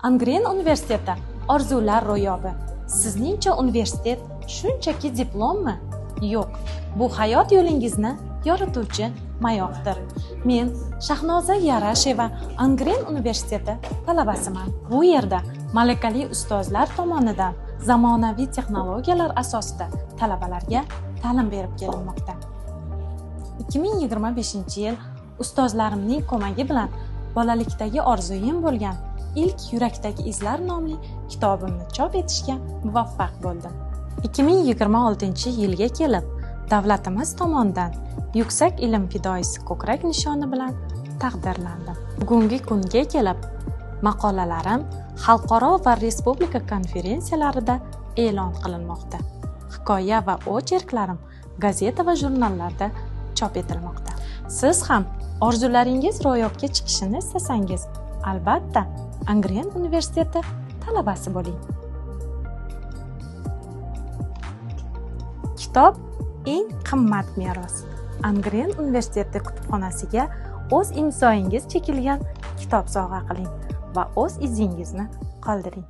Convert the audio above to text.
Angren universiteti orzular ro'yobi. Sizningcha universitet shunchaki diplommi? Yo'q, bu hayot yo'lingizni yorituvchi mayoqdir. Men Shahnoza Yarasheva Angren universiteti talabasiman. Bu yerda malakali ustozlar tomonidan zamonaviy texnologiyalar asosida talabalarga ta'lim berib kelinmoqda. 2025-yil ustozlarimning ko'magi bilan bolalikdagi orzuyim bo'lgan ilk Yurakdagi izlar nomli kitobimni chop etishga muvaffaq bo'ldim. 2026-yilga kelib davlatimiz tomonidan yuksak ilm fidoyisi ko'krak nishoni bilan taqdirlandim. Bugungi kunga kelib maqolalarim xalqaro va respublika konferensiyalarida e'lon qilinmoqda. Hikoya va ocherklarim gazeta va jurnallarda chop etilmoqda. Siz ham orzularingiz ro'yobga chiqishini istasangiz, albatta Angren universiteti talabasi bo'ling. Kitob eng qimmat meros. Angren universiteti kutubxonasiga o'z imzoingiz chekilgan kitob sovg'a qiling va o'z izingizni qoldiring.